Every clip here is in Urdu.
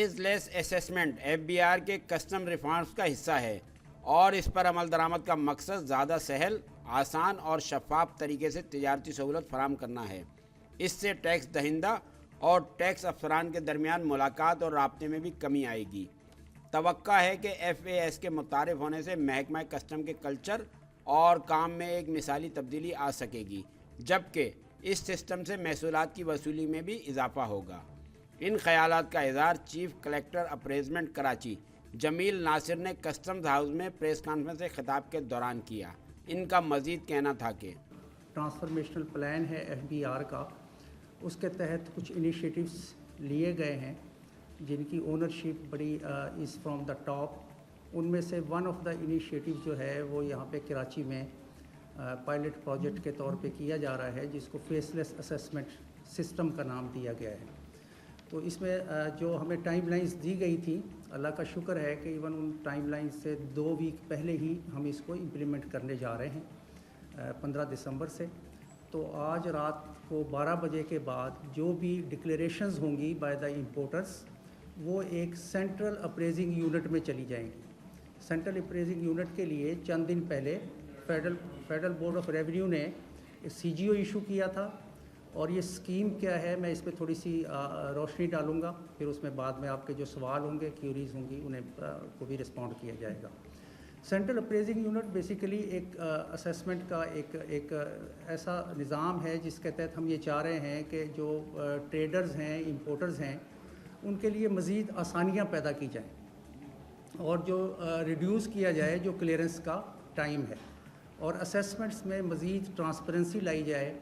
فیز لیس اسیسمنٹ FBR کے کسٹم ریفارمز کا حصہ ہے اور اس پر عمل درآمد کا مقصد زیادہ سہل، آسان اور شفاف طریقے سے تجارتی سہولت فراہم کرنا ہے۔ اس سے ٹیکس دہندہ اور ٹیکس افسران کے درمیان ملاقات اور رابطے میں بھی کمی آئے گی۔ توقع ہے کہ FAS کے متعارف ہونے سے محکمہ کسٹم کے کلچر اور کام میں ایک مثالی تبدیلی آ سکے گی، جبکہ اس سسٹم سے محصولات کی وصولی میں بھی اضافہ ہوگا۔ ان خیالات کا اظہار چیف کلیکٹر اپریزمنٹ کراچی جمیل ناصر نے کسٹمز ہاؤس میں پریس کانفرنس سے خطاب کے دوران کیا۔ ان کا مزید کہنا تھا کہ ٹرانسفارمیشنل پلان ہے FBR کا، اس کے تحت کچھ انیشیٹوز لیے گئے ہیں جن کی اونرشپ بڑی از فرام دا ٹاپ۔ ان میں سے ون آف دا انیشیٹو جو ہے وہ یہاں پہ کراچی میں پائلٹ پروجیکٹ کے طور پہ کیا جا رہا ہے، جس کو فیس لیس اسیسمنٹ سسٹم کا نام دیا گیا ہے۔ تو اس میں جو ہمیں ٹائم لائنز دی گئی تھی، اللہ کا شکر ہے کہ ایون ان ٹائم لائنز سے 2 ویک پہلے ہی ہم اس کو امپلیمنٹ کرنے جا رہے ہیں 15 دسمبر سے۔ تو آج رات کو 12 بجے کے بعد جو بھی ڈکلیریشنز ہوں گی بائی دا امپورٹرز، وہ ایک سینٹرل اپریزنگ یونٹ میں چلی جائیں گی۔ سینٹرل اپریزنگ یونٹ کے لیے چند دن پہلے فیڈرل بورڈ آف ریونیو نے CGO ایشو کیا تھا، اور یہ اسکیم کیا ہے میں اس پہ تھوڑی سی روشنی ڈالوں گا، پھر اس میں بعد میں آپ کے جو سوال ہوں گے، کیوریز ہوں گی، انہیں کو بھی رسپونڈ کیا جائے گا۔ سینٹرل اپریزنگ یونٹ بیسیکلی ایک اسیسمنٹ کا ایک ایسا نظام ہے جس کے تحت ہم یہ چاہ رہے ہیں کہ جو ٹریڈرز ہیں، امپورٹرز ہیں، ان کے لیے مزید آسانیاں پیدا کی جائیں، اور جو ریڈیوس کیا جائے جو کلیئرنس کا ٹائم ہے، اور اسیسمنٹس میں مزید ٹرانسپیرنسی لائی جائے،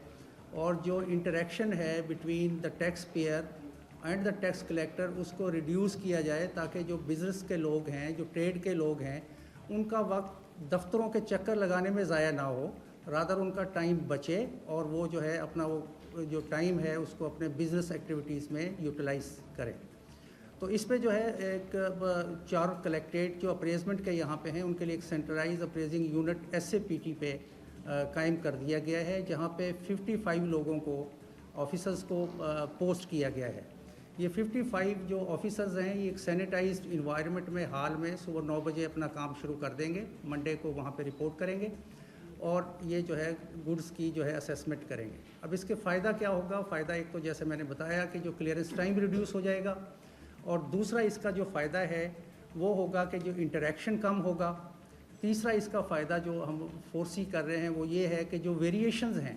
اور جو انٹریکشن ہے between the taxpayer and the tax collector اس کو ریڈیوس کیا جائے، تاکہ جو بزنس کے لوگ ہیں، جو ٹریڈ کے لوگ ہیں، ان کا وقت دفتروں کے چکر لگانے میں ضائع نہ ہو، رادر ان کا ٹائم بچے، اور وہ جو ہے اپنا وہ جو ٹائم ہے اس کو اپنے بزنس ایکٹیویٹیز میں یوٹیلائز کریں۔ تو اس پہ جو ہے ایک 4 کلیکٹریٹ جو اپریزمنٹ کے یہاں پہ ہیں، ان کے لیے ایک سینٹرلائز اپریزنگ یونٹ SAPT پہ قائم کر دیا گیا ہے، جہاں پہ 55 لوگوں کو آفیسرز کو پوسٹ کیا گیا ہے۔ یہ 55 جو آفیسرز ہیں، یہ ایک سینیٹائزڈ انوائرمنٹ میں ہال میں صبح 9 بجے اپنا کام شروع کر دیں گے، منڈے کو وہاں پہ رپورٹ کریں گے، اور یہ جو ہے گڈس کی جو ہے اسیسمنٹ کریں گے۔ اب اس کے فائدہ کیا ہوگا؟ فائدہ ایک تو جیسے میں نے بتایا کہ جو کلیئرنس ٹائم ریڈیوس ہو جائے گا، اور دوسرا اس کا جو فائدہ ہے وہ ہوگا کہ جو انٹریکشن کم ہوگا۔ تیسرا اس کا فائدہ جو ہم فورسی کر رہے ہیں وہ یہ ہے کہ جو ویریشنز ہیں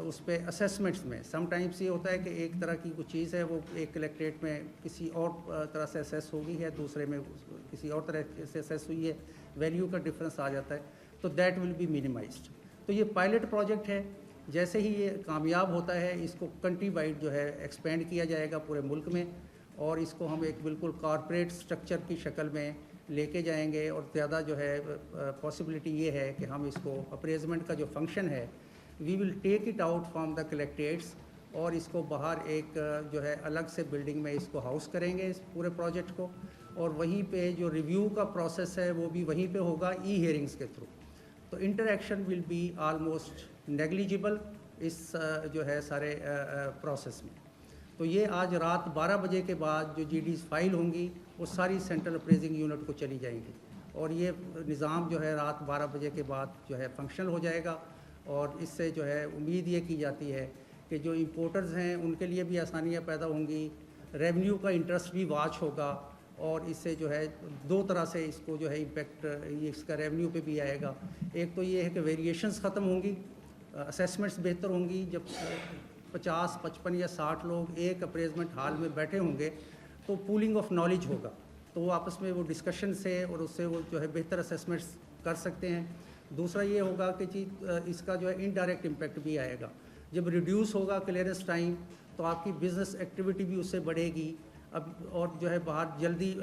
اس پہ اسیسمنٹس میں، سم ٹائمس یہ ہوتا ہے کہ ایک طرح کی کوئی چیز ہے وہ ایک کلیکٹریٹ میں کسی اور طرح سے اسیس ہو گئی ہے، دوسرے میں کسی اور طرح سے اسیس ہوئی ہے، ویلیو کا ڈفرینس آ جاتا ہے، تو دیٹ ول بی مینیمائزڈ۔ تو یہ پائلٹ پروجیکٹ ہے، جیسے ہی یہ کامیاب ہوتا ہے اس کو کنٹری وائڈ جو ہے ایکسپینڈ کیا جائے گا پورے ملک میں، اور اس کو ہم ایک بالکل کارپوریٹ سٹرکچر کی شکل میں لے کے جائیں گے، اور زیادہ جو ہے پاسبلٹی یہ ہے کہ ہم اس کو اپریزمنٹ کا جو فنکشن ہے we will take it out from the collectorates, اور اس کو باہر ایک جو ہے الگ سے بلڈنگ میں اس کو ہاؤس کریں گے اس پورے پروجیکٹ کو، اور وہیں پہ جو ریویو کا پروسیس ہے وہ بھی وہیں پہ ہوگا ای ہیئرنگس کے تھرو۔ تو interaction will be almost negligible اس جو ہے سارے پروسیس میں۔ تو یہ آج رات 12 بجے کے بعد جو GDs فائل ہوں گی وہ ساری سینٹرل اپریزنگ یونٹ کو چلی جائیں گی، اور یہ نظام جو ہے رات 12 بجے کے بعد جو ہے فنکشنل ہو جائے گا، اور اس سے جو ہے امید یہ کی جاتی ہے کہ جو امپورٹرز ہیں ان کے لیے بھی آسانیاں پیدا ہوں گی، ریونیو کا انٹرسٹ بھی واچ ہوگا، اور اس سے جو ہے 2 طرح سے اس کو جو ہے امپیکٹ اس کا ریونیو پہ بھی آئے گا۔ ایک تو یہ ہے کہ ویریشنز ختم ہوں گی، اسیسمنٹس بہتر ہوں گی۔ جب 50، 55 یا 60 لوگ ایک اپریزمنٹ ہال میں بیٹھے ہوں گے تو پولنگ آف نالج ہوگا، تو وہ آپس میں وہ ڈسکشن سے اور اس سے وہ جو ہے بہتر اسیسمنٹس کر سکتے ہیں۔ دوسرا یہ ہوگا کہ جی اس کا جو ہے انڈائریکٹ امپیکٹ بھی آئے گا، جب ریڈیوس ہوگا کلیئرنس ٹائم تو آپ کی بزنس ایکٹیویٹی بھی اس سے بڑھے گی، اب اور جو ہے باہر جلدی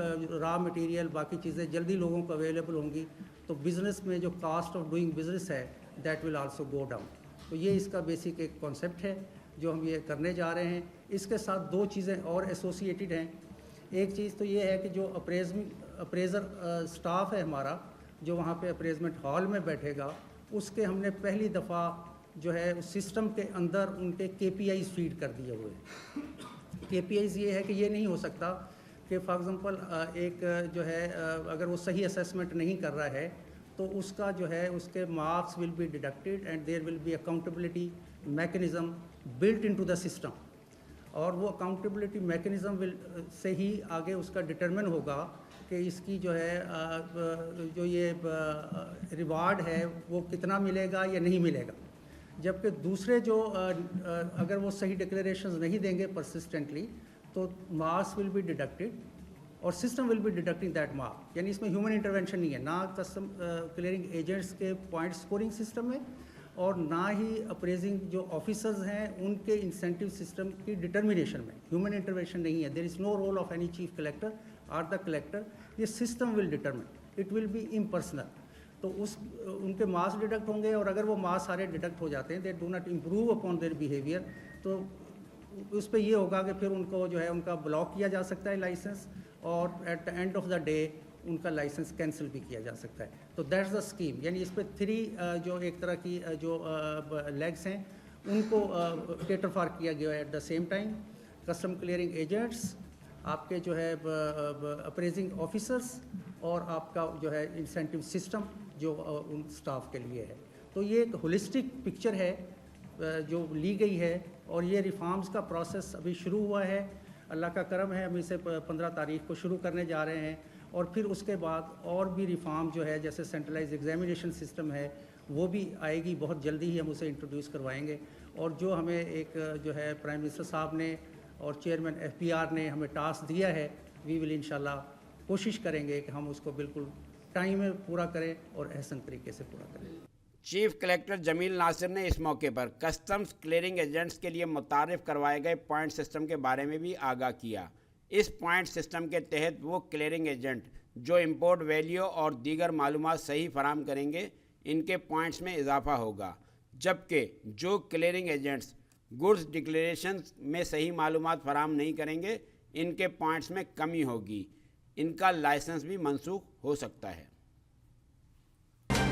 را مٹیریل باقی چیزیں جلدی لوگوں کو اویلیبل ہوں گی، تو بزنس میں جو کاسٹ آف ڈوئنگ بزنس ہے that will also go down. تو یہ اس کا بیسک ایک کانسیپٹ ہے جو ہم یہ کرنے جا رہے ہیں۔ اس کے ساتھ 2 چیزیں اور ایسوسیٹڈ ہیں۔ ایک چیز تو یہ ہے کہ جو اپریزر سٹاف ہے ہمارا جو وہاں پہ اپریزمنٹ ہال میں بیٹھے گا، اس کے ہم نے پہلی دفعہ جو ہے اس سسٹم کے اندر ان کے KPIs فیڈ کر دیے ہوئے ہیں۔ KPIs یہ ہے کہ یہ نہیں ہو سکتا کہ فار ایگزامپل ایک جو ہے اگر وہ صحیح اسیسمنٹ نہیں کر رہا ہے تو اس کا جو ہے اس کے marks will be deducted and there will be accountability mechanism built into the system. اور وہ اکاؤنٹیبلٹی میکنزم سے ہی آگے اس کا ڈٹرمن ہوگا کہ اس کی جو ہے جو یہ ریوارڈ ہے وہ کتنا ملے گا یا نہیں ملے گا. جبکہ دوسرے جو اگر وہ صحیح ڈکلیریشنز نہیں دیں گے پرسسٹنٹلی تو مارکس ول بی ڈیڈکٹیڈ اور system will be deducting that mark. یعنی اس میں ہیومن انٹرونشن نہیں ہے, نہ کسٹم کلیئرنگ ایجنٹس کے پوائنٹ اسکورنگ سسٹم میں اور نہ ہی اپریزنگ جو آفیسرز ہیں ان کے انسینٹیو سسٹم کی ڈٹرمنیشن میں ہیومن انٹرونشن نہیں ہے. There is no role of any chief collector or the collector. یہ system will determine, it will be impersonal. تو ان کے مارکس ڈیڈکٹ ہوں گے اور اگر وہ مارکس سارے ڈیڈکٹ ہو جاتے ہیں they do not improve upon their behaviour, تو اس پہ یہ ہوگا کہ پھر ان کو جو ہے ان کا بلاک کیا جا سکتا ہے لائسنس اور at the end of the day ان کا لائسنس کینسل بھی کیا جا سکتا ہے. تو دیٹس دا اسکیم. یعنی اس پہ 3 جو ایک طرح کی جو لیگس ہیں ان کو کیٹر فار کیا گیا ہے. At the same time custom clearing agents, آپ کے جو ہے اپریزنگ آفیسرس اور آپ کا جو ہے انسینٹیو سسٹم جو ان اسٹاف کے لیے ہے. تو یہ ایک ہولسٹک پکچر ہے جو لی گئی ہے اور یہ ریفارمز کا پروسیس ابھی شروع ہوا ہے. اللہ کا کرم ہے, ہم اسے 15 تاریخ کو شروع کرنے جا رہے ہیں اور پھر اس کے بعد اور بھی ریفارم جو ہے جیسے سینٹرلائز ایگزامینیشن سسٹم ہے وہ بھی آئے گی, بہت جلدی ہی ہم اسے انٹروڈیوس کروائیں گے. اور جو ہمیں ایک جو ہے پرائم منسٹر صاحب نے اور چیئرمین FBR نے ہمیں ٹاسک دیا ہے, وی ول انشاءاللہ کوشش کریں گے کہ ہم اس کو بالکل ٹائم میں پورا کریں اور احسن طریقے سے پورا کریں. چیف کلیکٹر جمیل ناصر نے اس موقع پر کسٹمز کلیئرنگ ایجنٹس کے لیے متعارف کروائے گئے پوائنٹ سسٹم کے بارے میں بھی آگاہ کیا. اس پوائنٹ سسٹم کے تحت وہ کلیئرنگ ایجنٹ جو امپورٹ ویلیو اور دیگر معلومات صحیح فراہم کریں گے ان کے پوائنٹس میں اضافہ ہوگا, جبکہ جو کلیئرنگ ایجنٹس گڈز ڈکلیریشنز میں صحیح معلومات فراہم نہیں کریں گے ان کے پوائنٹس میں کمی ہوگی. ان کا لائسنس بھی منسوخ ہو سکتا ہے.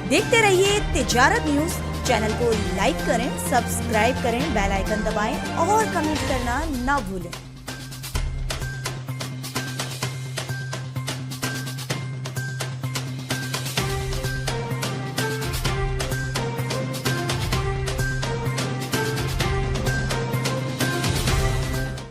دیکھتے رہیے تجارت نیوز. چینل کو لائک کریں, سبسکرائب کریں, بیل آئیکن دبائیں اور کمنٹ کرنا نہ بھولیں.